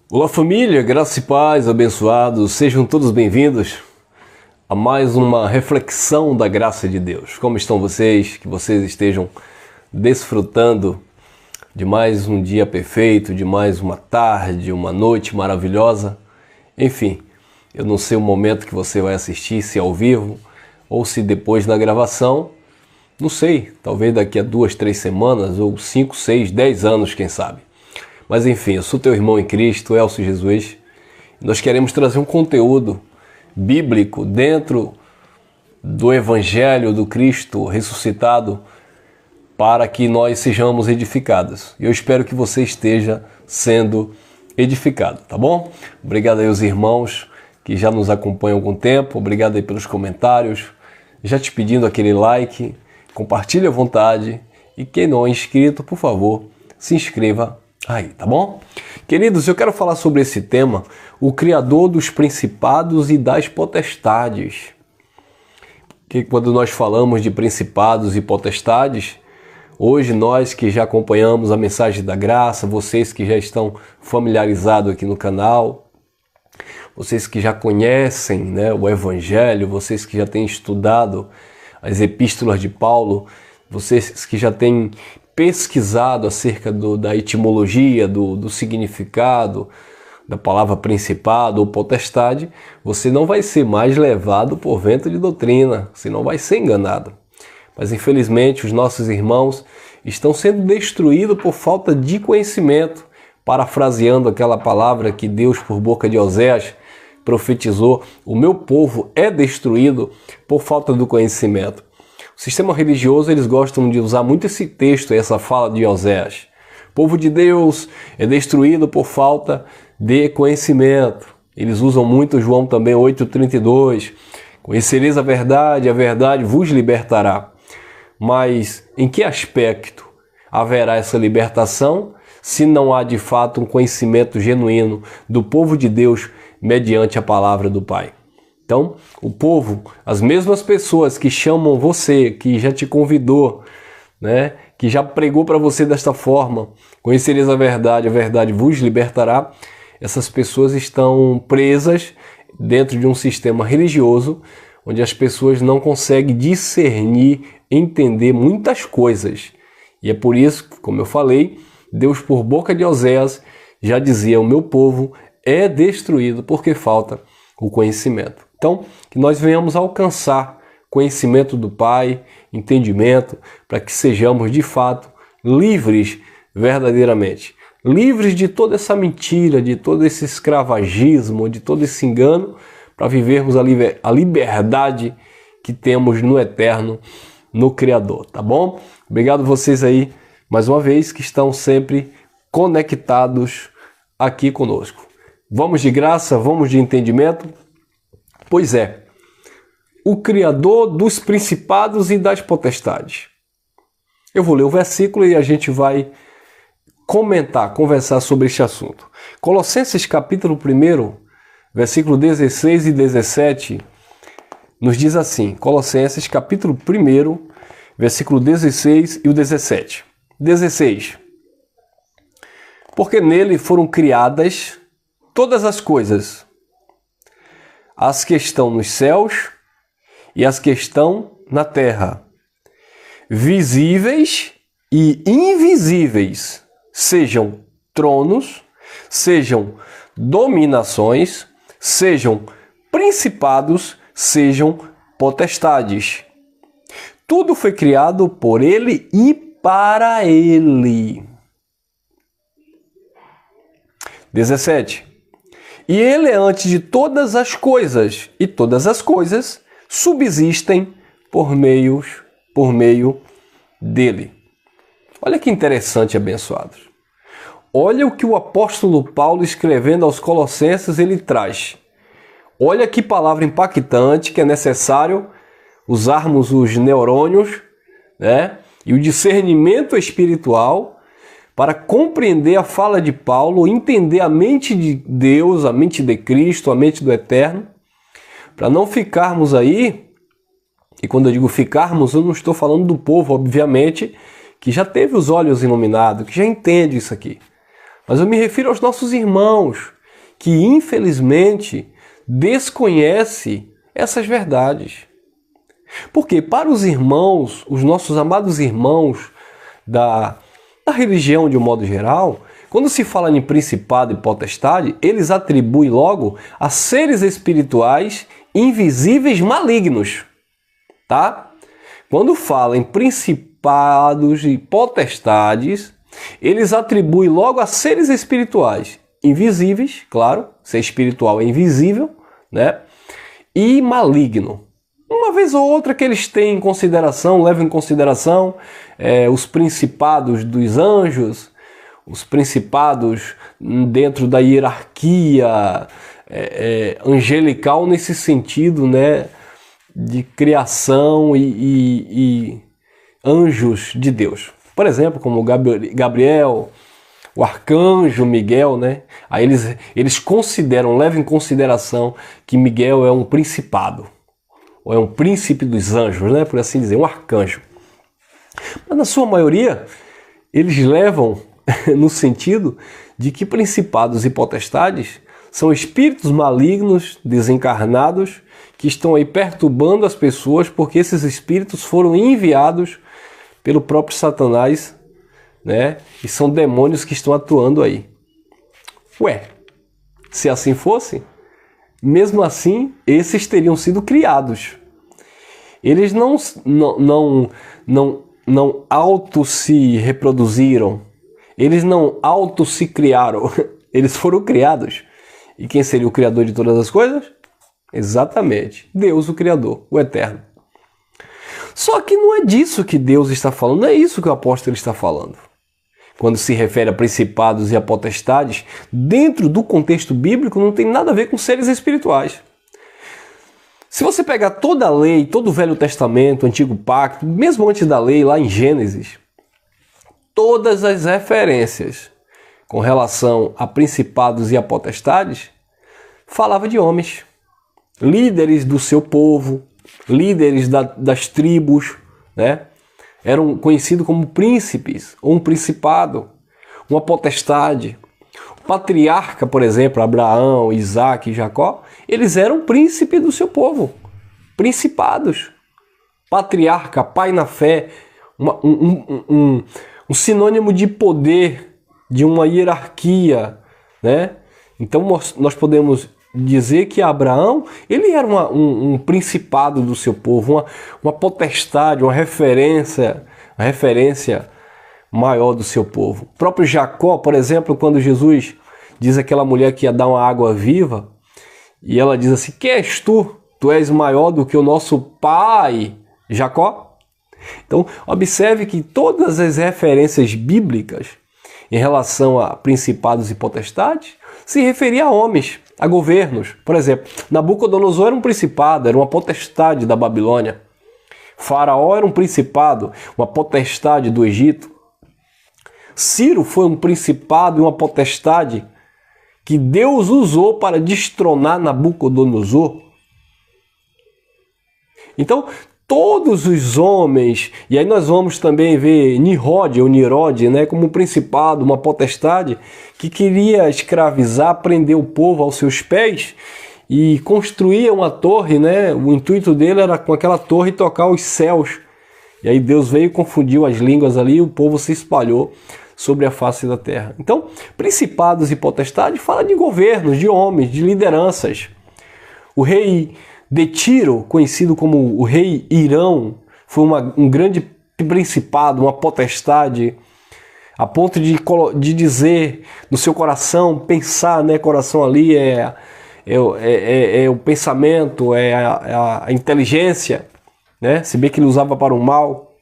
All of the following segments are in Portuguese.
Olá família, graça e paz, abençoados, sejam todos bem-vindos a mais uma reflexão da graça de Deus. Como estão vocês? Que vocês estejam desfrutando de mais um dia perfeito, de mais uma tarde, uma noite maravilhosa. Enfim, eu não sei o momento que você vai assistir, se é ao vivo ou se depois na gravação. Não sei, talvez daqui a 2, 3 semanas ou 5, 6, 10 anos, quem sabe. Mas enfim, eu sou teu irmão em Cristo, Elcio Jesus. Nós queremos trazer um conteúdo bíblico dentro do Evangelho do Cristo ressuscitado para que nós sejamos edificados. Eu espero que você esteja sendo edificado, tá bom? Obrigado aí aos irmãos que já nos acompanham há algum tempo. Obrigado aí pelos comentários. Já te pedindo aquele like, compartilhe à vontade. E quem não é inscrito, por favor, se inscreva aí, tá bom? Queridos, eu quero falar sobre esse tema, o Criador dos principados e das potestades. Que quando nós falamos de principados e potestades, hoje nós que já acompanhamos a mensagem da graça, vocês que já estão familiarizados aqui no canal, vocês que já conhecem, né, o Evangelho, vocês que já têm estudado as epístolas de Paulo, vocês que já têm pesquisado acerca da etimologia, do significado da palavra principado ou potestade, você não vai ser mais levado por vento de doutrina, você não vai ser enganado. Mas infelizmente os nossos irmãos estão sendo destruídos por falta de conhecimento, parafraseando aquela palavra que Deus por boca de Oséias profetizou: o meu povo é destruído por falta do conhecimento. O sistema religioso, eles gostam de usar muito esse texto, essa fala de Oséias. O povo de Deus é destruído por falta de conhecimento. Eles usam muito João também 8,32. Conhecereis a verdade vos libertará. Mas em que aspecto haverá essa libertação se não há de fato um conhecimento genuíno do povo de Deus mediante a palavra do Pai? Então, o povo, as mesmas pessoas que chamam você, que já te convidou, né, que já pregou para você desta forma, conhecereis a verdade vos libertará, essas pessoas estão presas dentro de um sistema religioso, onde as pessoas não conseguem discernir, entender muitas coisas. E é por isso, como eu falei, Deus por boca de Oséias já dizia: o meu povo é destruído porque falta o conhecimento. Então, que nós venhamos alcançar conhecimento do Pai, entendimento, para que sejamos de fato livres verdadeiramente. Livres de toda essa mentira, de todo esse escravagismo, de todo esse engano, para vivermos a liberdade que temos no eterno, no Criador, tá bom? Obrigado vocês aí, mais uma vez, que estão sempre conectados aqui conosco. Vamos de graça, vamos de entendimento? Pois é, o Criador dos principados e das potestades. Eu vou ler o versículo e a gente vai conversar sobre este assunto. Colossenses capítulo 1, versículo 16 e 17, nos diz assim, Colossenses capítulo 1, versículo 16 e o 17. 16. Porque nele foram criadas todas as coisas, as que estão nos céus e as que estão na terra, visíveis e invisíveis, sejam tronos, sejam dominações, sejam principados, sejam potestades. Tudo foi criado por ele e para ele. 17. E ele é antes de todas as coisas, e todas as coisas subsistem por meio dele. Olha que interessante, abençoados. Olha o que o apóstolo Paulo, escrevendo aos Colossenses, ele traz. Olha que palavra impactante, que é necessário usarmos os neurônios, né, e o discernimento espiritual para compreender a fala de Paulo, entender a mente de Deus, a mente de Cristo, a mente do Eterno, para não ficarmos aí, e quando eu digo ficarmos, eu não estou falando do povo, obviamente, que já teve os olhos iluminados, que já entende isso aqui. Mas eu me refiro aos nossos irmãos, que infelizmente desconhece essas verdades. Porque para os irmãos, os nossos amados irmãos da religião de um modo geral, quando se fala em principado e potestade, eles atribuem logo a seres espirituais invisíveis malignos, tá? Quando fala em principados e potestades, eles atribuem logo a seres espirituais invisíveis, claro, ser espiritual é invisível, né? E maligno. Uma vez ou outra que eles têm em consideração, levam em consideração os principados dos anjos, os principados dentro da hierarquia angelical nesse sentido, né, de criação e anjos de Deus. Por exemplo, como Gabriel, o arcanjo Miguel, né? Aí eles consideram, levam em consideração que Miguel é um principado, ou é um príncipe dos anjos, né? Por assim dizer, um arcanjo. Mas na sua maioria, eles levam no sentido de que principados e potestades são espíritos malignos, desencarnados, que estão aí perturbando as pessoas, porque esses espíritos foram enviados pelo próprio Satanás, né? E são demônios que estão atuando aí. Ué, se assim fosse, mesmo assim, esses teriam sido criados. Eles não auto se reproduziram, eles não auto se criaram, eles foram criados. E quem seria o criador de todas as coisas? Exatamente, Deus, o Criador, o Eterno. Só que não é disso que Deus está falando, não é isso que o apóstolo está falando. Quando se refere a principados e a potestades, dentro do contexto bíblico não tem nada a ver com seres espirituais. Se você pegar toda a lei, todo o Velho Testamento, o Antigo Pacto, mesmo antes da lei, lá em Gênesis, todas as referências com relação a principados e a potestades falava de homens, líderes do seu povo, líderes das tribos, né? Eram conhecidos como príncipes, ou um principado, uma potestade. O patriarca, por exemplo, Abraão, Isaac e Jacó, eles eram príncipes do seu povo, principados. Patriarca, pai na fé, um sinônimo de poder, de uma hierarquia, né? Então nós podemos dizer que Abraão, ele era um principado do seu povo, uma potestade, uma referência maior do seu povo. O próprio Jacó, por exemplo, quando Jesus diz àquela mulher que ia dar uma água viva, e ela diz assim: quem és tu? Tu és maior do que o nosso pai Jacó? Então, observe que todas as referências bíblicas em relação a principados e potestades se referia a homens, a governos. Por exemplo, Nabucodonosor era um principado, era uma potestade da Babilônia. Faraó era um principado, uma potestade do Egito. Ciro foi um principado e uma potestade que Deus usou para destronar Nabucodonosor. Então, todos os homens, e aí nós vamos também ver Nimrod, ou Nirod, né, como um principado, uma potestade, que queria escravizar, prender o povo aos seus pés e construía uma torre, né? O intuito dele era com aquela torre tocar os céus. E aí Deus veio e confundiu as línguas ali e o povo se espalhou sobre a face da terra. Então, principados e potestades fala de governos, de homens, de lideranças. O rei de Tiro, conhecido como o rei Irão, foi um grande principado, uma potestade, a ponto de dizer no seu coração, pensar, né? Coração ali é o pensamento, é a inteligência, né? Se bem que ele usava para o mal,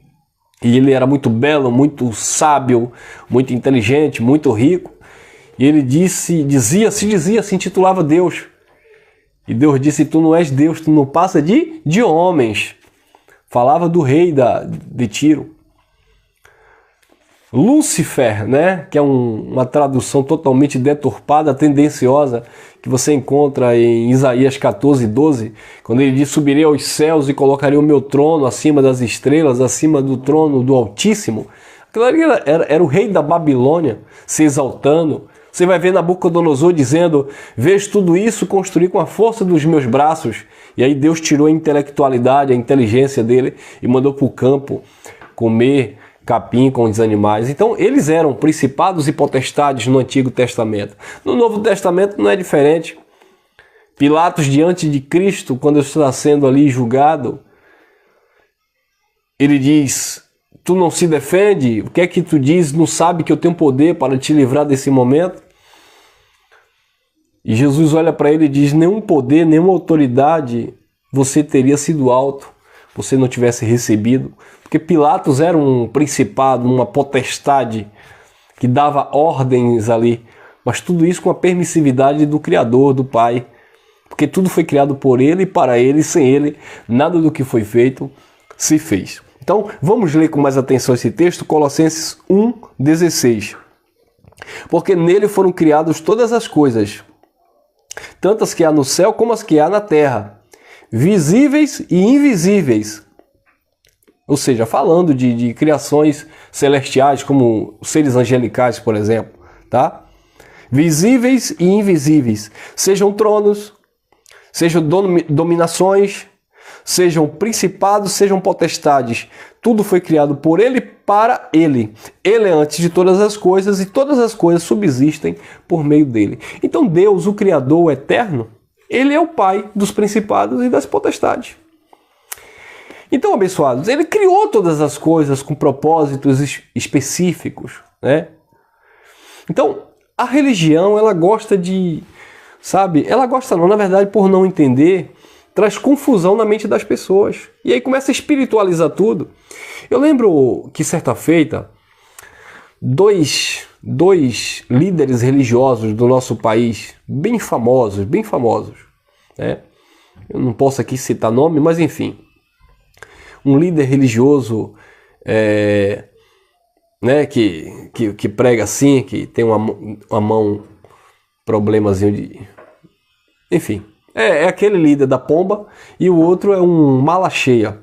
e ele era muito belo, muito sábio, muito inteligente, muito rico, e ele se intitulava Deus. E Deus disse: tu não és Deus, tu não passa de homens. Falava do rei de Tiro. Lúcifer, né, que é uma tradução totalmente deturpada, tendenciosa, que você encontra em Isaías 14:12, quando ele diz: subirei aos céus e colocarei o meu trono acima das estrelas, acima do trono do Altíssimo. Aquilo ali era o rei da Babilônia se exaltando, Você vai ver Nabucodonosor dizendo: vejo tudo isso construir com a força dos meus braços. E aí Deus tirou a intelectualidade, a inteligência dele e mandou para o campo comer capim com os animais. Então eles eram principados e potestades no Antigo Testamento. No Novo Testamento não é diferente. Pilatos, diante de Cristo, quando está sendo ali julgado, ele diz: tu não se defende? O que é que tu diz? Não sabe que eu tenho poder para te livrar desse momento? E Jesus olha para ele e diz: nenhum poder, nenhuma autoridade você teria sido alto, você não tivesse recebido. Porque Pilatos era um principado, uma potestade que dava ordens ali. Mas tudo isso com a permissividade do Criador, do Pai. Porque tudo foi criado por ele e para ele, e sem ele, nada do que foi feito se fez. Então, vamos ler com mais atenção esse texto, Colossenses 1:16. Porque nele foram criadas todas as coisas, tantas que há no céu como as que há na terra, visíveis e invisíveis. Ou seja, falando de criações celestiais, como seres angelicais, por exemplo, tá? Visíveis e invisíveis, sejam tronos, sejam dominações, sejam principados, sejam potestades. Tudo foi criado por ele, para ele. Ele é antes de todas as coisas e todas as coisas subsistem por meio dele. Então Deus, o Criador, o Eterno, ele é o Pai dos principados e das potestades. Então, abençoados, ele criou todas as coisas com propósitos específicos, né? Então, a religião, ela gosta de, sabe? Ela gosta não, na verdade, por não entender, traz confusão na mente das pessoas. E aí começa a espiritualizar tudo. Eu lembro que certa feita, dois líderes religiosos do nosso país, bem famosos, né? Eu não posso aqui citar nome, mas enfim. Um líder religioso né, que prega assim, que tem uma mão, problemazinho de... Enfim, é aquele líder da pomba e o outro é um mala cheia.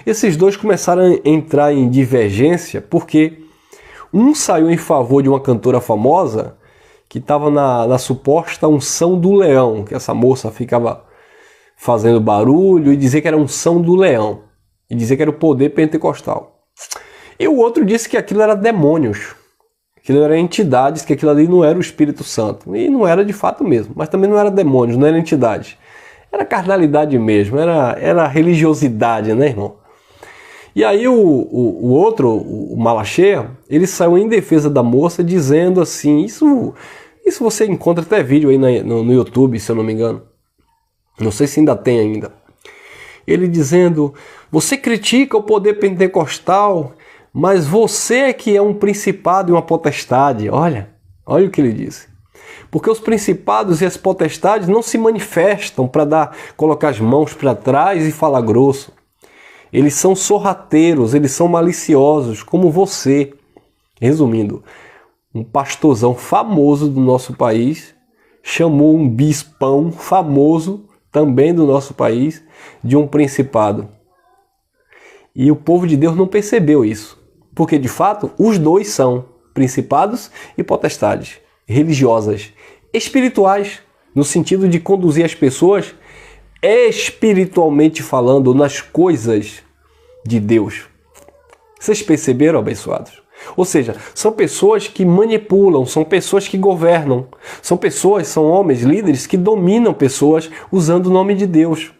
Esses dois começaram a entrar em divergência porque um saiu em favor de uma cantora famosa que estava na suposta unção do leão, que essa moça ficava fazendo barulho e dizia que era unção do leão. E dizer que era o poder pentecostal. E o outro disse que aquilo era demônios, que aquilo eram entidades, que aquilo ali não era o Espírito Santo. E não era de fato mesmo, mas também não era demônios, não era entidade. Era carnalidade mesmo, era religiosidade, né, irmão? E aí o outro, o Malacheia, ele saiu em defesa da moça dizendo assim, isso você encontra até vídeo aí no YouTube, se eu não me engano. Não sei se ainda tem ainda. Ele dizendo: você critica o poder pentecostal, mas você é que é um principado e uma potestade. Olha o que ele disse. Porque os principados e as potestades não se manifestam para colocar as mãos para trás e falar grosso. Eles são sorrateiros, eles são maliciosos, como você. Resumindo, um pastorzão famoso do nosso país chamou um bispão famoso também do nosso país, de um principado. E o povo de Deus não percebeu isso. Porque, de fato, os dois são principados e potestades religiosas, espirituais, no sentido de conduzir as pessoas espiritualmente falando nas coisas de Deus. Vocês perceberam, abençoados? Ou seja, são pessoas que manipulam, são pessoas que governam, são homens, líderes que dominam pessoas usando o nome de Deus.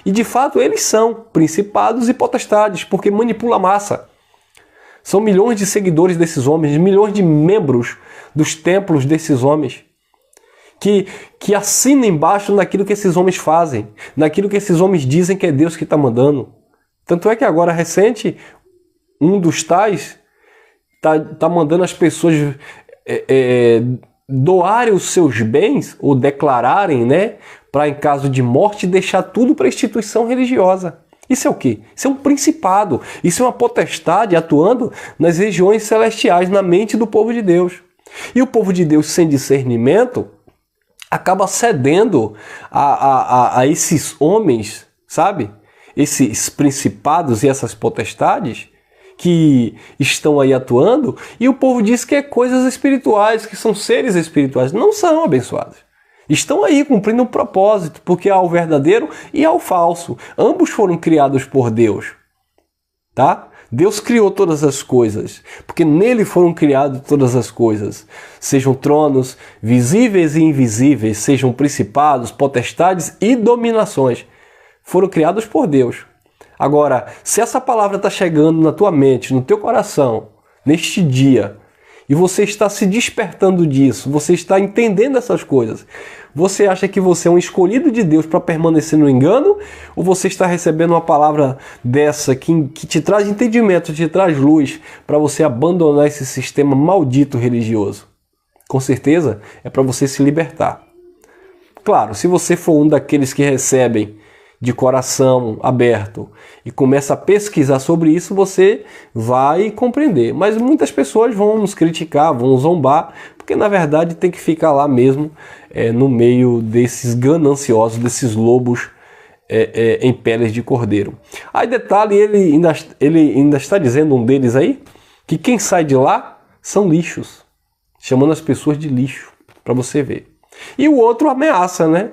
E de fato eles são principados e potestades, porque manipulam a massa. São milhões de seguidores desses homens, milhões de membros dos templos desses homens, que assinam embaixo naquilo que esses homens fazem, naquilo que esses homens dizem que é Deus que está mandando. Tanto é que agora, recente, um dos tais tá mandando as pessoas doarem os seus bens, ou declararem, né, para em caso de morte deixar tudo para a instituição religiosa. Isso é o quê? Isso é um principado, isso é uma potestade atuando nas regiões celestiais, na mente do povo de Deus. E o povo de Deus, sem discernimento, acaba cedendo a esses homens, sabe? Esses principados e essas potestades, que estão aí atuando, e o povo diz que é coisas espirituais, que são seres espirituais. Não são, abençoados. Estão aí cumprindo um propósito, porque há o verdadeiro e há o falso. Ambos foram criados por Deus. Tá? Deus criou todas as coisas, porque nele foram criadas todas as coisas. Sejam tronos visíveis e invisíveis, sejam principados, potestades e dominações. Foram criados por Deus. Agora, se essa palavra está chegando na tua mente, no teu coração, neste dia, e você está se despertando disso, você está entendendo essas coisas, você acha que você é um escolhido de Deus para permanecer no engano? Ou você está recebendo uma palavra dessa que te traz entendimento, te traz luz para você abandonar esse sistema maldito religioso? Com certeza é para você se libertar. Claro, se você for um daqueles que recebem de coração aberto e começa a pesquisar sobre isso, você vai compreender. Mas muitas pessoas vão nos criticar, vão zombar, porque na verdade tem que ficar lá mesmo, no meio desses gananciosos, desses lobos em peles de cordeiro. Aí detalhe, ele ainda está dizendo, um deles aí, que quem sai de lá são lixos, chamando as pessoas de lixo, para você ver. E o outro ameaça, né?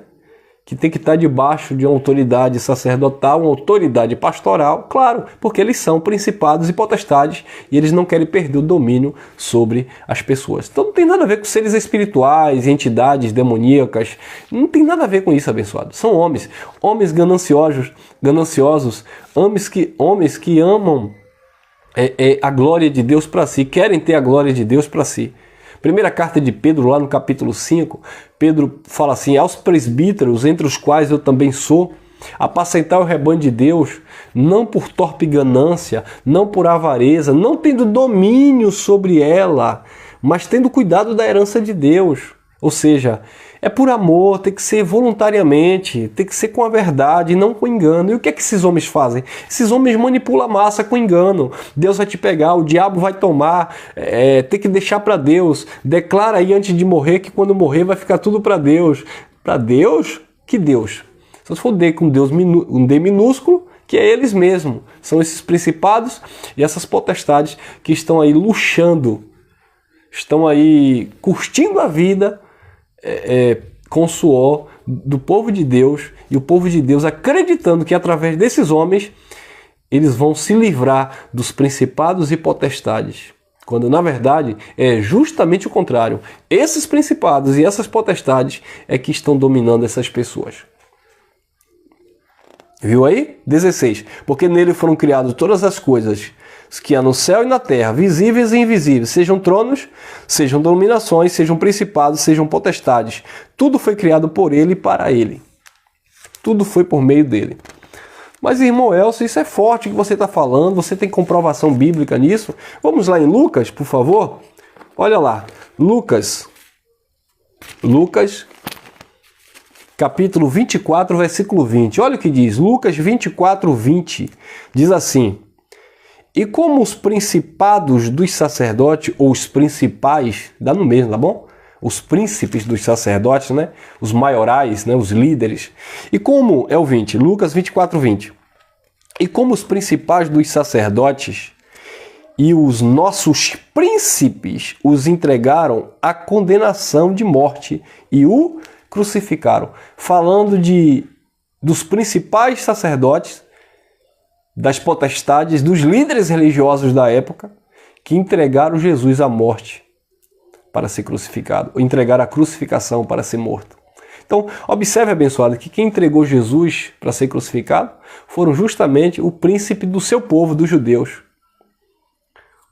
Que tem que estar debaixo de uma autoridade sacerdotal, uma autoridade pastoral, claro, porque eles são principados e potestades e eles não querem perder o domínio sobre as pessoas. Então não tem nada a ver com seres espirituais, entidades demoníacas, não tem nada a ver com isso, abençoado. São homens gananciosos, homens que amam a glória de Deus para si, querem ter a glória de Deus para si. Primeira carta de Pedro, lá no capítulo 5, Pedro fala assim: aos presbíteros, entre os quais eu também sou, apacentar o rebanho de Deus, não por torpe ganância, não por avareza, não tendo domínio sobre ela, mas tendo cuidado da herança de Deus. Ou seja, é por amor, tem que ser voluntariamente, tem que ser com a verdade, não com engano. E o que é que esses homens fazem? Esses homens manipulam a massa com engano. Deus vai te pegar, o diabo vai tomar, tem que deixar para Deus. Declara aí antes de morrer que quando morrer vai ficar tudo para Deus. Para Deus? Que Deus? Se for D com Deus, um D minúsculo, que é eles mesmos. São esses principados e essas potestades que estão aí luxando, estão aí curtindo a vida, com o suor do povo de Deus, e o povo de Deus acreditando que através desses homens eles vão se livrar dos principados e potestades, quando na verdade é justamente o contrário. Esses principados e essas potestades é que estão dominando essas pessoas. Viu aí? 16. Porque nele foram criadas todas as coisas que há no céu e na terra, visíveis e invisíveis, sejam tronos, sejam dominações, sejam principados, sejam potestades. Tudo foi criado por ele e para ele. Tudo foi por meio dele. Mas, irmão Elcio, isso é forte que você está falando, você tem comprovação bíblica nisso? Vamos lá em Lucas, por favor? Olha lá, Lucas, capítulo 24, versículo 20. Olha o que diz, Lucas 24, 20, diz assim: e como os principados dos sacerdotes, ou os principais, dá no mesmo, tá bom? Os príncipes dos sacerdotes, né? Os maiorais, né? Os líderes. E como, é o 20, Lucas 24, 20. E como os principais dos sacerdotes e os nossos príncipes os entregaram à condenação de morte e o crucificaram. Falando dos principais sacerdotes, das potestades, dos líderes religiosos da época, que entregaram Jesus à morte para ser crucificado, ou entregaram a crucificação para ser morto. Então, observe, abençoado, que quem entregou Jesus para ser crucificado foram justamente o príncipe do seu povo, dos judeus.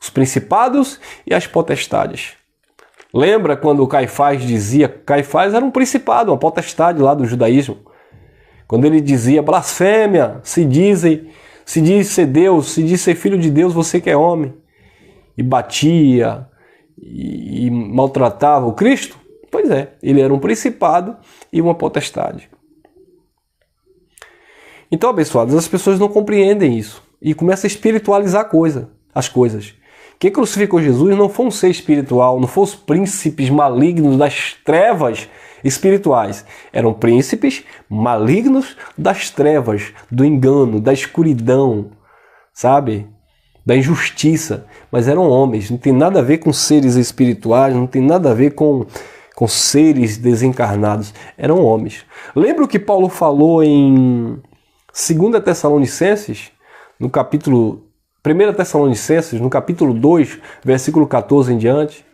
Os principados e as potestades. Lembra quando Caifás dizia, Caifás era um principado, uma potestade lá do judaísmo, quando ele dizia, blasfêmia, se diz ser Deus, se diz ser filho de Deus, você que é homem, e batia e maltratava o Cristo? Pois é, ele era um principado e uma potestade. Então, abençoados, as pessoas não compreendem isso e começam a espiritualizar as coisas. Quem crucificou Jesus não foi um ser espiritual, não foram os príncipes malignos das trevas espirituais. Eram príncipes malignos das trevas, do engano, da escuridão, sabe? da injustiça, mas eram homens, não tem nada a ver com seres espirituais, não tem nada a ver com seres desencarnados, eram homens. Lembra o que Paulo falou em 2 Tessalonicenses, no capítulo 1 Tessalonicenses, no capítulo 2, versículo 14 em diante?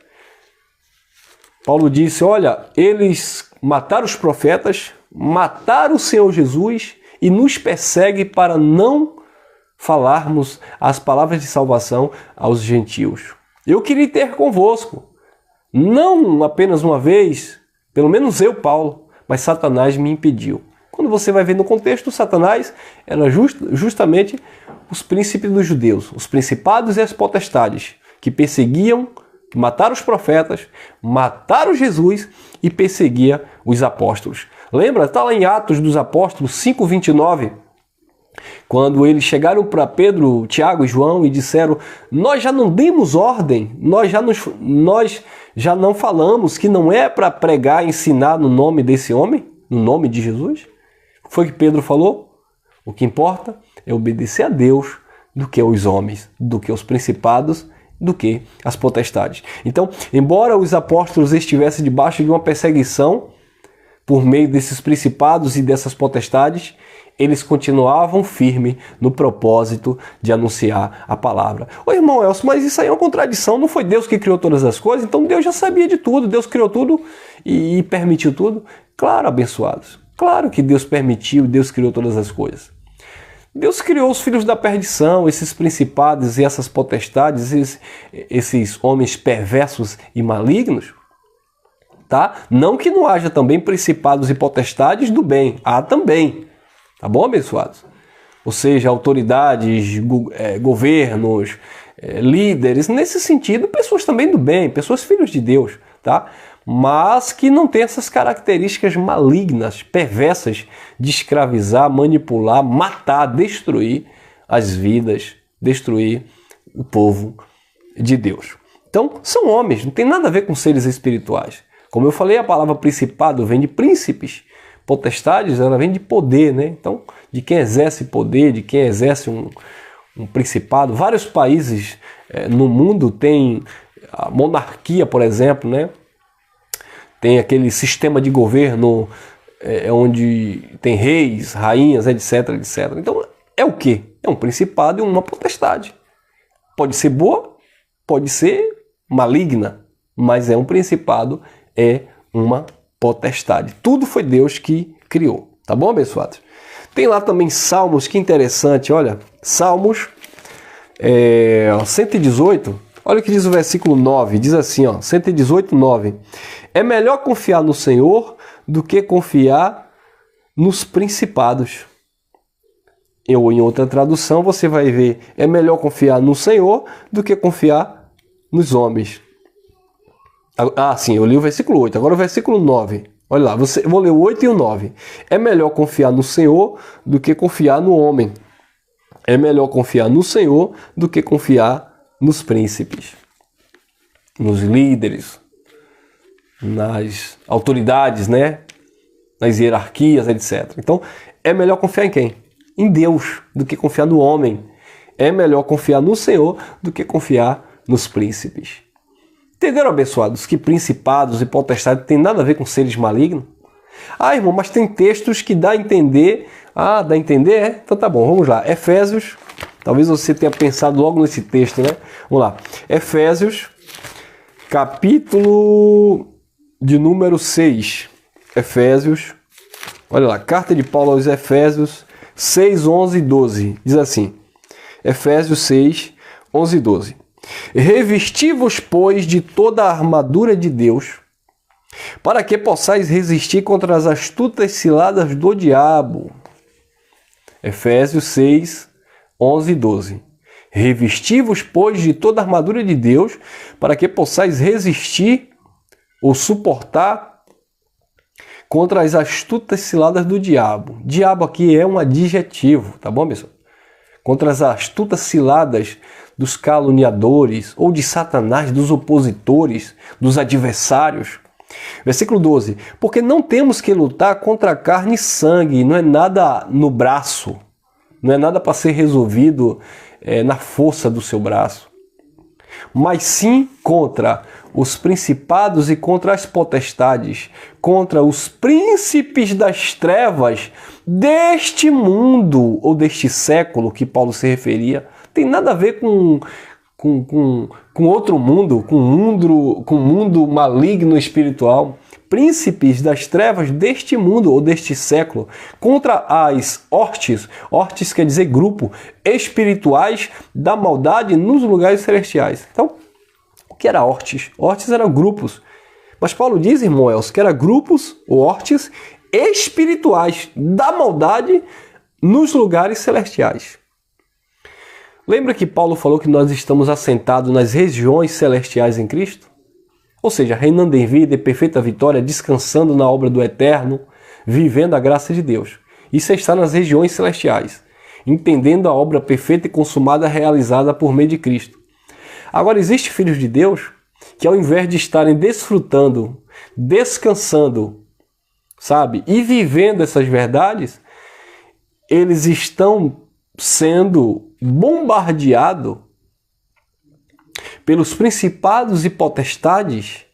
Paulo disse, olha, eles mataram os profetas, mataram o Senhor Jesus e nos perseguem para não falarmos as palavras de salvação aos gentios. Eu queria ter convosco, não apenas uma vez, pelo menos eu, Paulo, mas Satanás me impediu. Quando você vai ver no contexto, Satanás era justamente os príncipes dos judeus, os principados e as potestades, que perseguiam, que mataram os profetas, mataram Jesus e perseguia os apóstolos. Lembra? Está lá em Atos dos Apóstolos 5:29, quando eles chegaram para Pedro, Tiago e João e disseram, nós já não demos ordem, nós já não falamos que não é para pregar e ensinar no nome desse homem, no nome de Jesus? Foi o que Pedro falou? O que importa é obedecer a Deus do que aos homens, do que aos principados, do que as potestades. Então, embora os apóstolos estivessem debaixo de uma perseguição por meio desses principados e dessas potestades, eles continuavam firmes no propósito de anunciar a palavra. Ô irmão Elcio, mas isso aí é uma contradição, não foi Deus que criou todas as coisas? Então Deus já sabia de tudo, Deus criou tudo e permitiu tudo? Claro, abençoados. Claro que Deus permitiu, Deus criou todas as coisas. Deus criou os filhos da perdição, esses principados e essas potestades, esses homens perversos e malignos, tá? Não que não haja também principados e potestades do bem, há também, tá bom, abençoados? Ou seja, autoridades, governos, líderes, nesse sentido, pessoas também do bem, pessoas filhos de Deus, tá? Mas que não tem essas características malignas, perversas de escravizar, manipular, matar, destruir as vidas, destruir o povo de Deus. Então, são homens, não tem nada a ver com seres espirituais. Como eu falei, a palavra principado vem de príncipes, potestades, ela vem de poder, né? Então, de quem exerce poder, de quem exerce um principado. Vários países no mundo têm a monarquia, por exemplo, né? Tem aquele sistema de governo onde tem reis, rainhas, etc, etc. Então, é o quê? É um principado e uma potestade. Pode ser boa, pode ser maligna, mas é um principado, é uma potestade. Tudo foi Deus que criou. Tá bom, abençoados? Tem lá também Salmos, que interessante, olha. Salmos 118, olha o que diz o versículo 9, diz assim, ó, 118, 9. É melhor confiar no Senhor do que confiar nos principados. Ou em outra tradução você vai ver, é melhor confiar no Senhor do que confiar nos homens. Ah, sim, eu li o versículo 8, agora o versículo 9. Olha lá, vou ler o 8 e o 9. É melhor confiar no Senhor do que confiar no homem. É melhor confiar no Senhor do que confiar nos príncipes, nos líderes, nas autoridades, né? Nas hierarquias, etc. Então, é melhor confiar em quem? Em Deus, do que confiar no homem. É melhor confiar no Senhor do que confiar nos príncipes. Entenderam, abençoados, que principados e potestades têm nada a ver com seres malignos? Ah, irmão, mas tem textos que dá a entender. Ah, dá a entender? É? Então tá bom, vamos lá. Efésios, talvez você tenha pensado logo nesse texto, né? Vamos lá. Efésios, capítulo de número 6. Efésios, olha lá, carta de Paulo aos Efésios 6, 11 e 12. Diz assim, Efésios 6, 11 e 12. Revesti-vos, pois, de toda a armadura de Deus, para que possais resistir contra as astutas ciladas do diabo. Efésios 6, 11 e 12. Revesti-vos, pois, de toda a armadura de Deus, para que possais resistir ou suportar contra as astutas ciladas do diabo. Diabo aqui é um adjetivo, tá bom, pessoal? Contra as astutas ciladas dos caluniadores ou de Satanás, dos opositores, dos adversários. Versículo 12. Porque não temos que lutar contra carne e sangue, não é nada no braço, não é nada para ser resolvido na força do seu braço, mas sim contra os principados e contra as potestades, contra os príncipes das trevas deste mundo ou deste século que Paulo se referia. Tem nada a ver com outro mundo, com mundo maligno espiritual. Príncipes das trevas deste mundo ou deste século, contra as hortes quer dizer grupo, espirituais da maldade nos lugares celestiais. Então, o que era hortes? Hortes eram grupos. Mas Paulo diz, irmão Elcio, que eram grupos ou hortes espirituais da maldade nos lugares celestiais. Lembra que Paulo falou que nós estamos assentados nas regiões celestiais em Cristo? Ou seja, reinando em vida e perfeita vitória, descansando na obra do Eterno, vivendo a graça de Deus. Isso é estar nas regiões celestiais, entendendo a obra perfeita e consumada realizada por meio de Cristo. Agora, existem filhos de Deus que ao invés de estarem desfrutando, descansando, sabe, e vivendo essas verdades, eles estão sendo bombardeados pelos principados e potestades,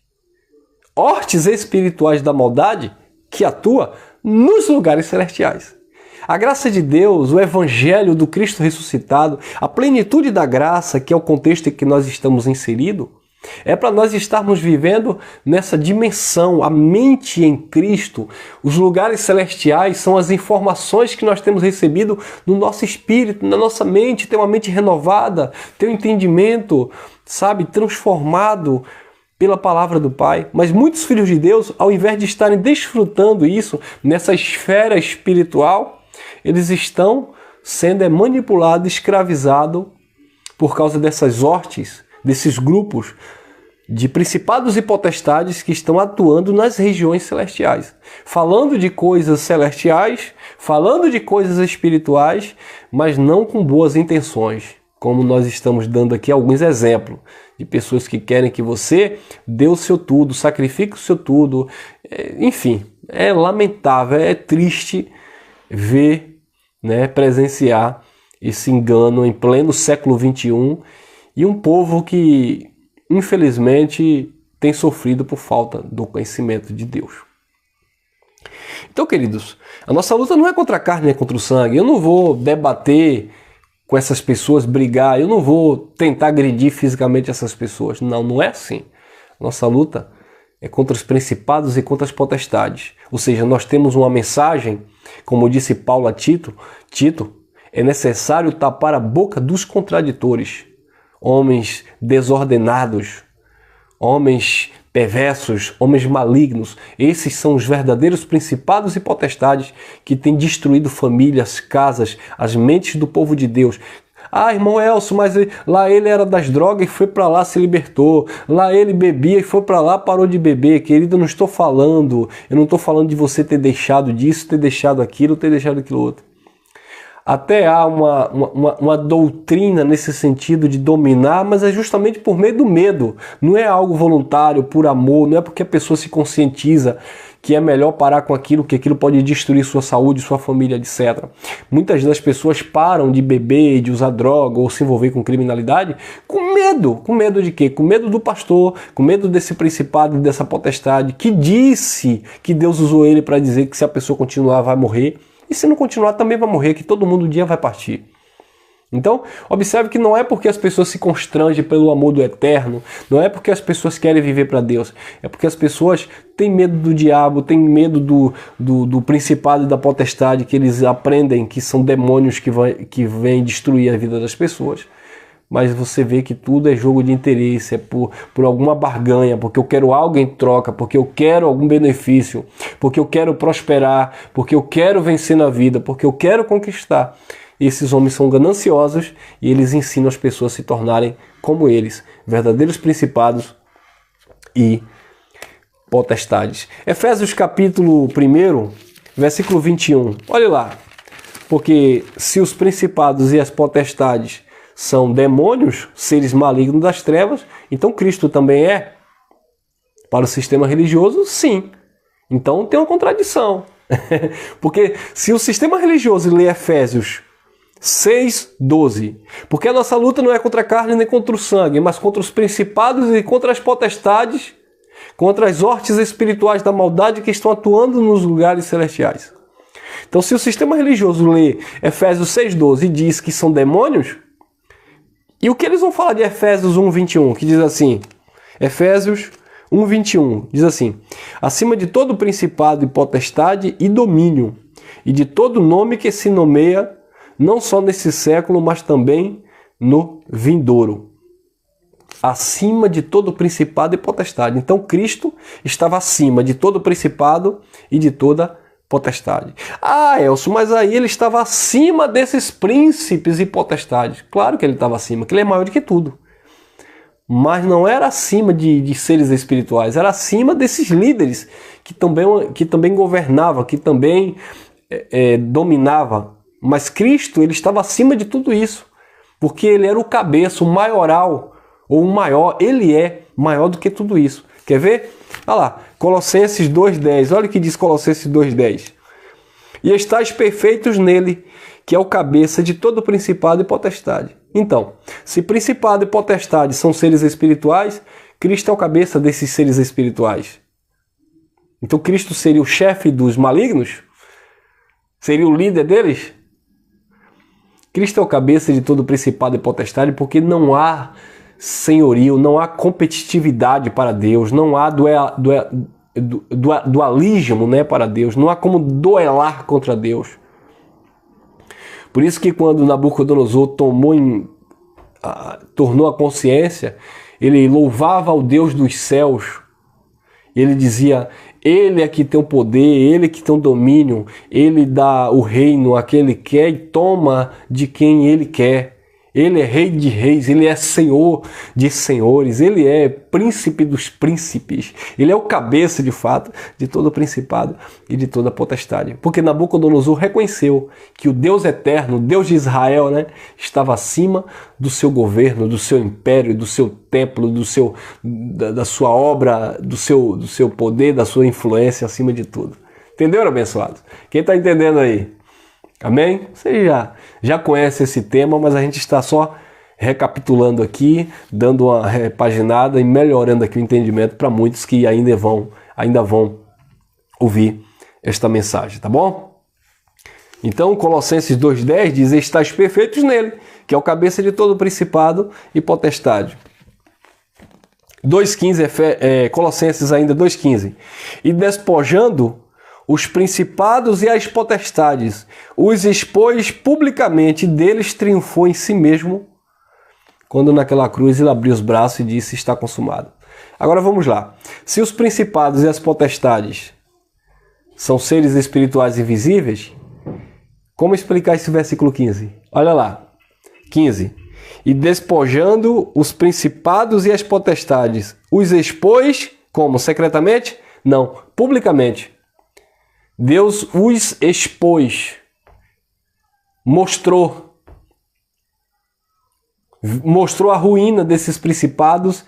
hortes espirituais da maldade que atua nos lugares celestiais. A graça de Deus, o evangelho do Cristo ressuscitado, a plenitude da graça, que é o contexto em que nós estamos inseridos, é para nós estarmos vivendo nessa dimensão, a mente em Cristo. Os lugares celestiais são as informações que nós temos recebido no nosso espírito, na nossa mente, ter uma mente renovada, ter um entendimento, sabe, transformado pela palavra do Pai. Mas muitos filhos de Deus, ao invés de estarem desfrutando isso nessa esfera espiritual, eles estão sendo manipulados, escravizados por causa dessas hortes, desses grupos de principados e potestades que estão atuando nas regiões celestiais, falando de coisas celestiais, falando de coisas espirituais, mas não com boas intenções, como nós estamos dando aqui alguns exemplos de pessoas que querem que você dê o seu tudo, sacrifique o seu tudo. Enfim, é lamentável, é triste ver, presenciar esse engano em pleno século XXI e um povo que, infelizmente, tem sofrido por falta do conhecimento de Deus. Então, queridos, a nossa luta não é contra a carne, é contra o sangue. Eu não vou debater com essas pessoas, brigar, eu não vou tentar agredir fisicamente essas pessoas. Não, não é assim. Nossa luta é contra os principados e contra as potestades. Ou seja, nós temos uma mensagem, como disse Paulo a Tito, é necessário tapar a boca dos contraditores, homens desordenados, homens perversos, homens malignos. Esses são os verdadeiros principados e potestades que têm destruído famílias, casas, as mentes do povo de Deus. Ah, irmão Elcio, mas lá ele era das drogas e foi para lá, se libertou. Lá ele bebia e foi para lá, parou de beber. Querido, eu não estou falando de você ter deixado disso, ter deixado aquilo, ter deixado aquilo outro. Até há uma doutrina nesse sentido de dominar, mas é justamente por meio do medo. Não é algo voluntário, por amor, não é porque a pessoa se conscientiza que é melhor parar com aquilo, que aquilo pode destruir sua saúde, sua família, etc. Muitas das pessoas param de beber, de usar droga ou se envolver com criminalidade com medo. Com medo de quê? Com medo do pastor, com medo desse principado, dessa potestade que disse que Deus usou ele para dizer que se a pessoa continuar vai morrer. E se não continuar, também vai morrer, que todo mundo um dia vai partir. Então, observe que não é porque as pessoas se constrangem pelo amor do Eterno, não é porque as pessoas querem viver para Deus, é porque as pessoas têm medo do diabo, têm medo do principado e da potestade, que eles aprendem que são demônios que vêm destruir a vida das pessoas. Mas você vê que tudo é jogo de interesse, é por alguma barganha, porque eu quero algo em troca, porque eu quero algum benefício, porque eu quero prosperar, porque eu quero vencer na vida, porque eu quero conquistar. E esses homens são gananciosos e eles ensinam as pessoas a se tornarem como eles, verdadeiros principados e potestades. Efésios capítulo 1, versículo 21. Olha lá. Porque se os principados e as potestades são demônios, seres malignos das trevas, então Cristo também é? Para o sistema religioso, sim. Então tem uma contradição. Porque se o sistema religioso lê Efésios 6:12. Porque a nossa luta não é contra a carne nem contra o sangue, mas contra os principados e contra as potestades, contra as hostes espirituais da maldade que estão atuando nos lugares celestiais. Então, se o sistema religioso lê Efésios 6:12 e diz que são demônios, e o que eles vão falar de Efésios 1:21, que diz assim, Efésios 1:21, diz assim, acima de todo principado e potestade e domínio, e de todo nome que se nomeia, não só nesse século, mas também no vindouro. Acima de todo principado e potestade. Então Cristo estava acima de todo principado e de toda potestade. Ah, Elcio, mas aí ele estava acima desses príncipes e potestades. Claro que ele estava acima, que ele é maior do que tudo. Mas não era acima de seres espirituais, era acima desses líderes que também governavam, que também dominavam. Mas Cristo, ele estava acima de tudo isso, porque ele era o cabeça, o maioral, ou o maior, ele é maior do que tudo isso. Quer ver? Olha lá, Colossenses 2:10, olha o que diz Colossenses 2:10. E estáis perfeitos nele, que é o cabeça de todo principado e potestade. Então, se principado e potestade são seres espirituais, Cristo é o cabeça desses seres espirituais. Então Cristo seria o chefe dos malignos? Seria o líder deles? Cristo é o cabeça de todo principado e potestade porque não há senhorio, não há competitividade para Deus, não há dualismo, né, para Deus, não há como duelar contra Deus. Por isso que quando Nabucodonosor tornou a consciência, ele louvava ao Deus dos céus, ele dizia, ele é que tem o poder, ele é que tem o domínio, ele dá o reino a quem ele quer e toma de quem ele quer. Ele é rei de reis, ele é senhor de senhores, ele é príncipe dos príncipes, ele é o cabeça de fato de todo o principado e de toda a potestade. Porque Nabucodonosor reconheceu que o Deus eterno, o Deus de Israel, né, estava acima do seu governo, do seu império, do seu templo, da sua obra, do seu poder, da sua influência acima de tudo. Entenderam, abençoados? Quem está entendendo aí? Amém? Você já conhece esse tema, mas a gente está só recapitulando aqui, dando uma repaginada e melhorando aqui o entendimento para muitos que ainda vão ouvir esta mensagem, tá bom? Então, Colossenses 2:10 diz, estáis perfeitos nele, que é o cabeça de todo principado e potestade. 2:15, Colossenses ainda 2:15. E despojando os principados e as potestades, os expôs publicamente, deles triunfou em si mesmo, quando naquela cruz ele abriu os braços e disse, está consumado. Agora vamos lá. Se os principados e as potestades são seres espirituais invisíveis, como explicar esse versículo 15? Olha lá, 15. E despojando os principados e as potestades, os expôs, como? Secretamente? Não, publicamente. Deus os expôs, mostrou a ruína desses principados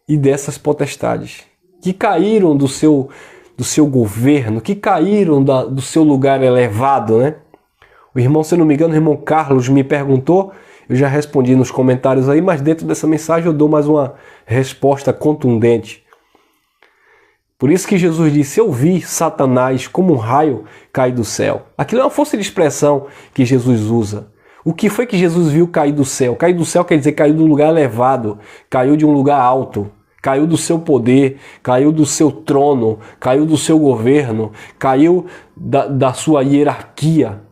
e dessas potestades, que caíram do seu governo, que caíram do seu lugar elevado, né? O irmão, se não me engano, o irmão Carlos me perguntou, eu já respondi nos comentários aí, mas dentro dessa mensagem eu dou mais uma resposta contundente. Por isso que Jesus disse, eu vi Satanás como um raio cair do céu. Aquilo é uma força de expressão que Jesus usa. O que foi que Jesus viu cair do céu? Cair do céu quer dizer cair de um lugar elevado, caiu de um lugar alto, caiu do seu poder, caiu do seu trono, caiu do seu governo, caiu da sua hierarquia.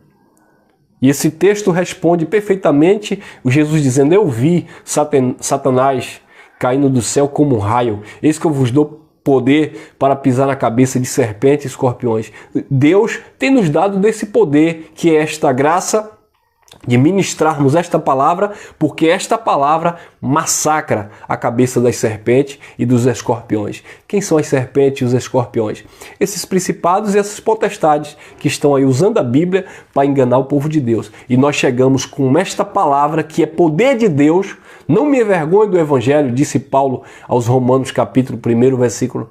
E esse texto responde perfeitamente o Jesus dizendo, eu vi Satanás caindo do céu como um raio. Eis que eu vos dou poder para pisar na cabeça de serpentes e escorpiões. Deus tem nos dado desse poder, que é esta graça de ministrarmos esta palavra, porque esta palavra massacra a cabeça das serpentes e dos escorpiões. Quem são as serpentes e os escorpiões? Esses principados e essas potestades que estão aí usando a Bíblia para enganar o povo de Deus. E nós chegamos com esta palavra que é poder de Deus. Não me envergonhe do Evangelho, disse Paulo aos Romanos capítulo 1, versículo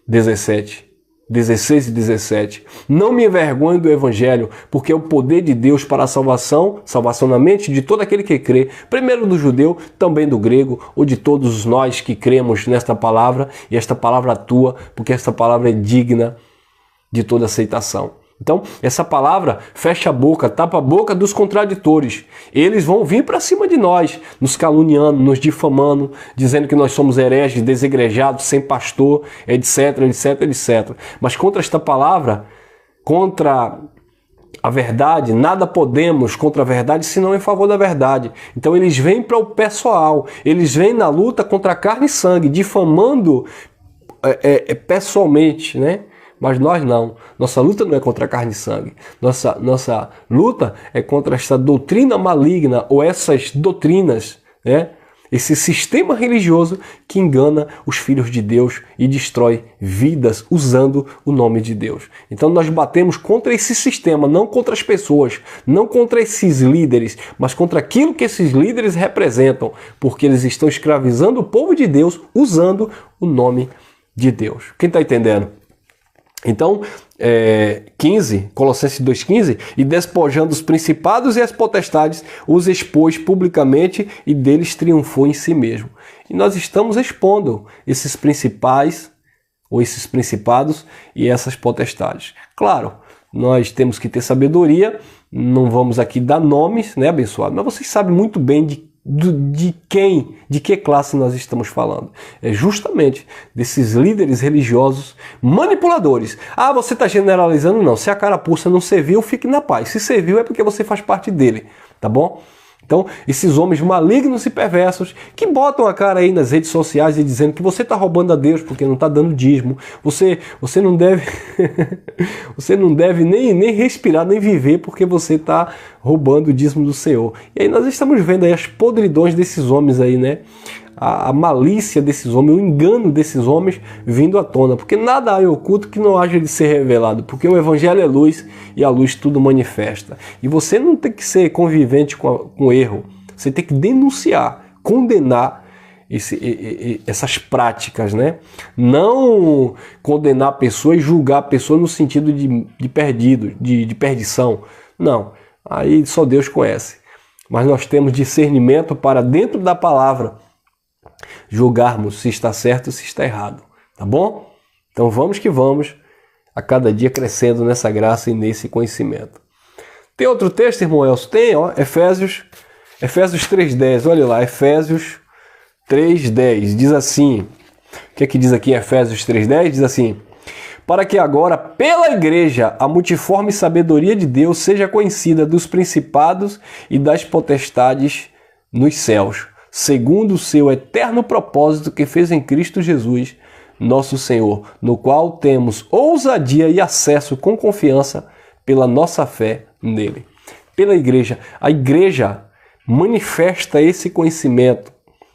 17. 16 e 17. Não me envergonho do Evangelho, porque é o poder de Deus para a salvação na mente de todo aquele que crê, primeiro do judeu, também do grego, ou de todos nós que cremos nesta palavra, e esta palavra atua, porque esta palavra é digna de toda aceitação. Então, essa palavra fecha a boca, tapa a boca dos contraditores. Eles vão vir para cima de nós, nos caluniando, nos difamando, dizendo que nós somos hereges, desigrejados, sem pastor, etc, etc, etc. Mas contra esta palavra, contra a verdade, nada podemos contra a verdade senão em favor da verdade. Então eles vêm para o pessoal, eles vêm na luta contra a carne e sangue, difamando pessoalmente, né? Mas nós não. Nossa luta não é contra a carne e sangue. Nossa luta é contra esta doutrina maligna, ou essas doutrinas, né? Esse sistema religioso que engana os filhos de Deus e destrói vidas usando o nome de Deus. Então nós batemos contra esse sistema, não contra as pessoas, não contra esses líderes, mas contra aquilo que esses líderes representam, porque eles estão escravizando o povo de Deus usando o nome de Deus. Quem está entendendo? Então, 15, Colossenses 2,15, e despojando os principados e as potestades, os expôs publicamente e deles triunfou em si mesmo. E nós estamos expondo esses principais, ou esses principados e essas potestades. Claro, nós temos que ter sabedoria, não vamos aqui dar nomes, né, abençoado? Mas vocês sabem muito bem de que classe nós estamos falando. É justamente desses líderes religiosos manipuladores. Ah, você está generalizando? Não. Se a carapuça não serviu, fique na paz. Se serviu é porque você faz parte dele, tá bom? Então, esses homens malignos e perversos que botam a cara aí nas redes sociais e dizendo que você está roubando a Deus porque não está dando dízimo, você não deve você não deve nem respirar, nem viver porque você está roubando o dízimo do Senhor. E aí nós estamos vendo aí as podridões desses homens aí, né? A malícia desses homens, o engano desses homens vindo à tona, porque nada há em oculto que não haja de ser revelado, porque o Evangelho é luz e a luz tudo manifesta. E você não tem que ser convivente com erro, você tem que denunciar, condenar essas práticas, né? Não condenar a pessoa e julgar a pessoa no sentido de perdição. Não, aí só Deus conhece. Mas nós temos discernimento para dentro da palavra julgarmos se está certo ou se está errado, tá bom? Então vamos que vamos, a cada dia crescendo nessa graça e nesse conhecimento. Tem outro texto, irmão Elcio? Tem, ó, Efésios 3,10, olha lá, Efésios 3,10, diz assim, o que é que diz aqui em Efésios 3,10? Diz assim: para que agora, pela igreja, a multiforme sabedoria de Deus seja conhecida dos principados e das potestades nos céus, segundo o seu eterno propósito que fez em Cristo Jesus, nosso Senhor, no qual temos ousadia e acesso com confiança pela nossa fé nele. Pela igreja, a igreja manifesta esse conhecimento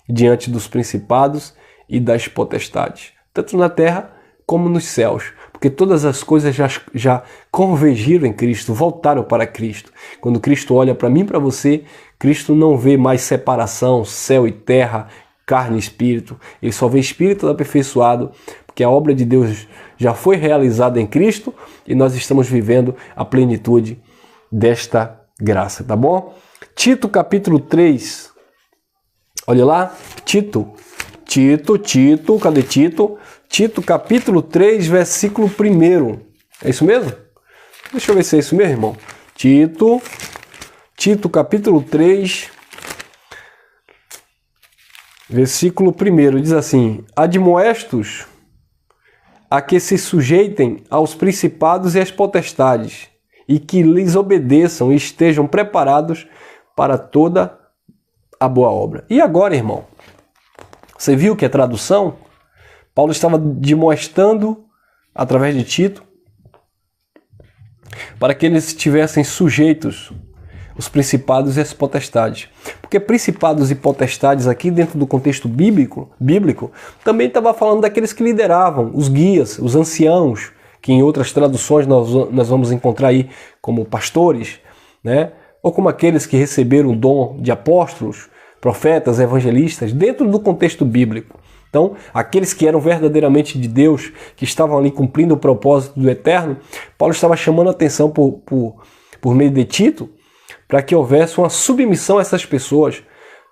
diante dos principados e das potestades, tanto na terra como nos céus, porque todas as coisas já convergiram em Cristo, voltaram para Cristo. Quando Cristo olha para mim e para você, Cristo não vê mais separação, céu e terra, carne e espírito. Ele só vê espírito aperfeiçoado, porque a obra de Deus já foi realizada em Cristo e nós estamos vivendo a plenitude desta graça, tá bom? Tito capítulo 3, olha lá, Tito, cadê Tito? Tito capítulo 3, versículo 1. É isso mesmo? Deixa eu ver se é isso mesmo, irmão. Tito capítulo 3, versículo 1, diz assim: admoestos a que se sujeitem aos principados e às potestades, e que lhes obedeçam e estejam preparados para toda a boa obra. E agora, irmão, você viu que é tradução? Paulo estava demonstrando, através de Tito, para que eles estivessem sujeitos, os principados e as potestades. Porque principados e potestades aqui, dentro do contexto bíblico também estava falando daqueles que lideravam, os guias, os anciãos, que em outras traduções nós vamos encontrar aí como pastores, né? Ou como aqueles que receberam o dom de apóstolos, profetas, evangelistas, dentro do contexto bíblico. Então, aqueles que eram verdadeiramente de Deus, que estavam ali cumprindo o propósito do Eterno, Paulo estava chamando a atenção por meio de Tito, para que houvesse uma submissão a essas pessoas,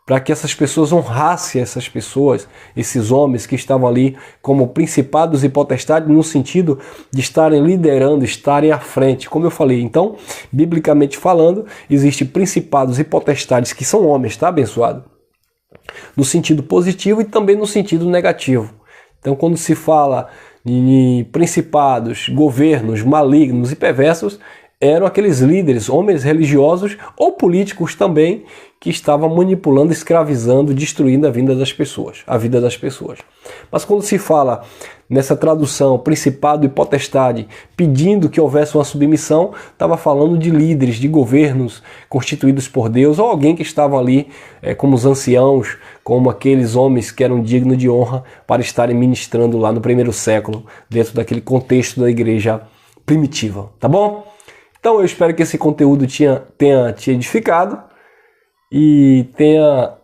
para que essas pessoas honrassem essas pessoas, esses homens que estavam ali como principados e potestades, no sentido de estarem liderando, estarem à frente. Como eu falei, então, biblicamente falando, existem principados e potestades que são homens, tá, abençoado? No sentido positivo e também no sentido negativo. Então, quando se fala de principados, governos malignos e perversos, eram aqueles líderes, homens religiosos ou políticos também, que estavam manipulando, escravizando, destruindo a vida das pessoas. Mas quando se fala nessa tradução, principado e potestade, pedindo que houvesse uma submissão, estava falando de líderes, de governos constituídos por Deus, ou alguém que estava ali como os anciãos, como aqueles homens que eram dignos de honra para estarem ministrando lá no primeiro século, dentro daquele contexto da igreja primitiva, tá bom? Então eu espero que esse conteúdo tenha te edificado e tenha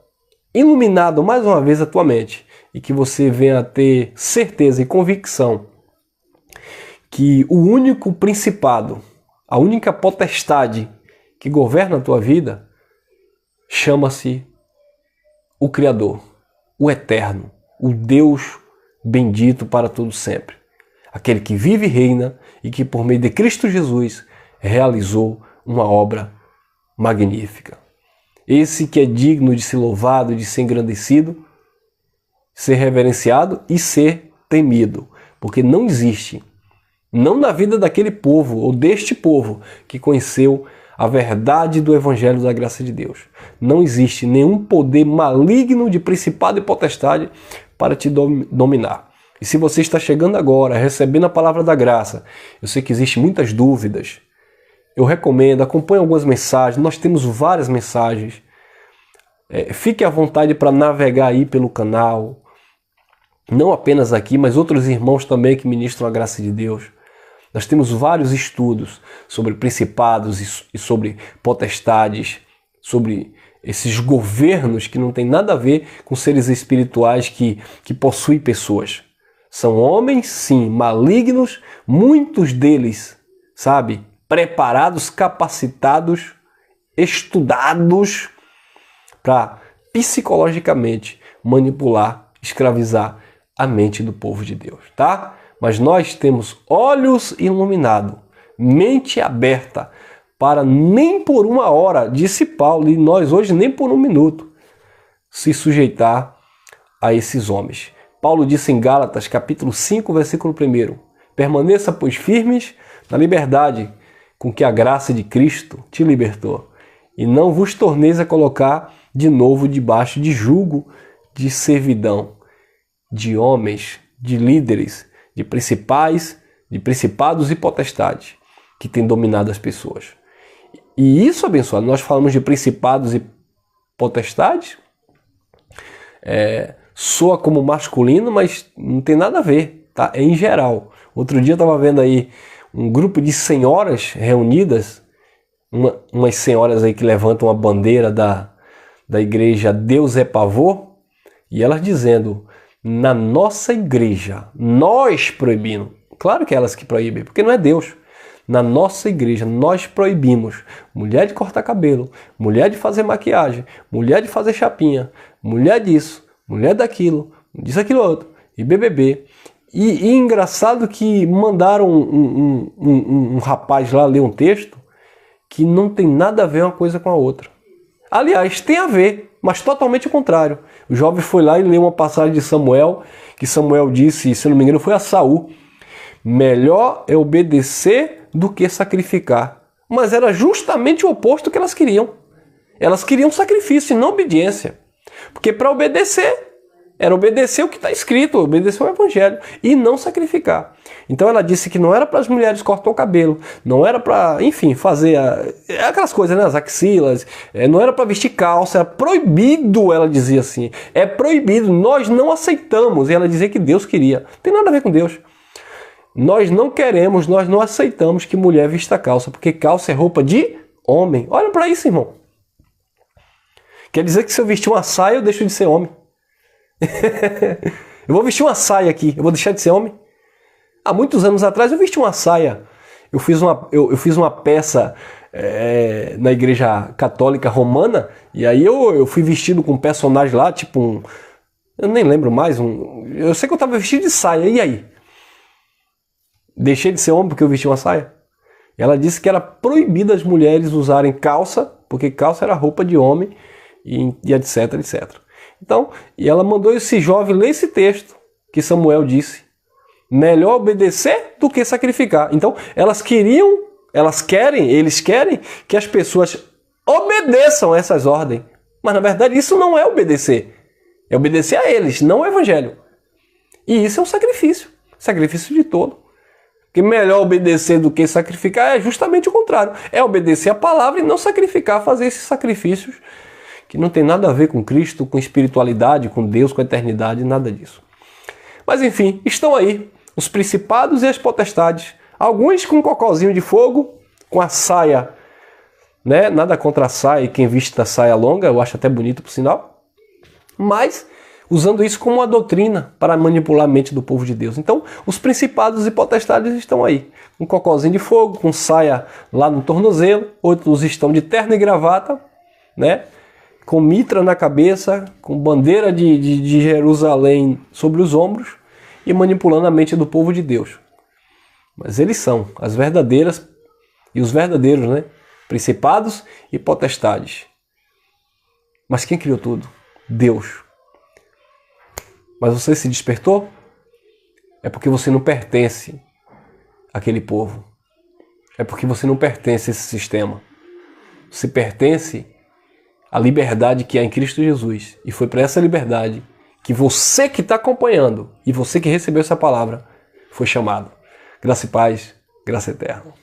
iluminado mais uma vez a tua mente e que você venha a ter certeza e convicção que o único principado, a única potestade que governa a tua vida chama-se o Criador, o Eterno, o Deus bendito para todo sempre. Aquele que vive e reina e que por meio de Cristo Jesus realizou uma obra magnífica. Esse que é digno de ser louvado, de ser engrandecido, ser reverenciado e ser temido. Porque não existe, não na vida daquele povo ou deste povo que conheceu a verdade do Evangelho da graça de Deus. Não existe nenhum poder maligno de principado e potestade para te dominar. E se você está chegando agora, recebendo a palavra da graça, eu sei que existem muitas dúvidas, eu recomendo, acompanhe algumas mensagens, nós temos várias mensagens. Fique à vontade para navegar aí pelo canal, não apenas aqui, mas outros irmãos também que ministram a graça de Deus. Nós temos vários estudos sobre principados e sobre potestades, sobre esses governos que não tem nada a ver com seres espirituais que possuem pessoas. São homens, sim, malignos, muitos deles, sabe, preparados, capacitados, estudados para psicologicamente manipular, escravizar a mente do povo de Deus, tá? Mas nós temos olhos iluminados, mente aberta, para nem por uma hora, disse Paulo, e nós hoje nem por um minuto, se sujeitar a esses homens. Paulo disse em Gálatas, capítulo 5, versículo 1, permaneça, pois, firmes na liberdade com que a graça de Cristo te libertou, e não vos torneis a colocar de novo debaixo de jugo de servidão, de homens, de líderes, de principados e potestades que têm dominado as pessoas. E isso, abençoado, nós falamos de principados e potestades, soa como masculino, mas não tem nada a ver, tá? É em geral. Outro dia eu estava vendo aí um grupo de senhoras reunidas, umas senhoras aí que levantam a bandeira da igreja Deus é Pavor, e elas dizendo, na nossa igreja, nós proibimos. Claro que é elas que proíbem, porque não é Deus. Na nossa igreja, nós proibimos mulher de cortar cabelo, mulher de fazer maquiagem, mulher de fazer chapinha, mulher disso, mulher daquilo, disso, aquilo outro, e BBB. E engraçado que mandaram um rapaz lá ler um texto que não tem nada a ver uma coisa com a outra. Aliás, tem a ver, mas totalmente o contrário. O jovem foi lá e leu uma passagem de Samuel, que Samuel disse, se não me engano, foi a Saul, melhor é obedecer do que sacrificar. Mas era justamente o oposto que elas queriam. Elas queriam sacrifício e não obediência. Porque para obedecer, era obedecer o que está escrito, obedecer o Evangelho e não sacrificar. Então ela disse que não era para as mulheres cortar o cabelo, não era para, enfim, fazer aquelas coisas, né, as axilas, não era para vestir calça, era proibido, ela dizia assim. É proibido, nós não aceitamos. E ela dizia que Deus queria. Não tem nada a ver com Deus. Nós não queremos, nós não aceitamos que mulher vista calça, porque calça é roupa de homem. Olha para isso, irmão. Quer dizer que se eu vestir uma saia, eu deixo de ser homem. Eu vou vestir uma saia aqui, eu vou deixar de ser homem? Há muitos anos atrás eu vesti uma saia. Eu fiz uma peça na igreja católica romana, e aí eu fui vestido com um personagem lá, tipo um... Eu nem lembro mais, eu sei que eu estava vestido de saia, e aí? Deixei de ser homem porque eu vesti uma saia? Ela disse que era proibido as mulheres usarem calça, porque calça era roupa de homem, e etc, etc. Então, e ela mandou esse jovem ler esse texto que Samuel disse. Melhor obedecer do que sacrificar. Então, eles querem que as pessoas obedeçam essas ordens. Mas, na verdade, isso não é obedecer. É obedecer a eles, não ao evangelho. E isso é um sacrifício. Sacrifício de todo. Porque melhor obedecer do que sacrificar é justamente o contrário. É obedecer a palavra e não sacrificar, fazer esses sacrifícios que não tem nada a ver com Cristo, com espiritualidade, com Deus, com a eternidade, nada disso. Mas, enfim, estão aí os principados e as potestades, alguns com um cocôzinho de fogo, com a saia, né? Nada contra a saia, quem viste a saia longa, eu acho até bonito por sinal, mas usando isso como uma doutrina para manipular a mente do povo de Deus. Então, os principados e potestades estão aí, com um cocôzinho de fogo, com saia lá no tornozelo, outros estão de terno e gravata, né? Com mitra na cabeça, com bandeira de Jerusalém sobre os ombros, e manipulando a mente do povo de Deus. Mas eles são as verdadeiras e os verdadeiros, né? Principados e potestades. Mas quem criou tudo? Deus. Mas você se despertou? É porque você não pertence àquele povo. É porque você não pertence a esse sistema. Você pertence à liberdade que há em Cristo Jesus. E foi para essa liberdade que você que está acompanhando e você que recebeu essa palavra foi chamado. Graça e paz, graça eterna.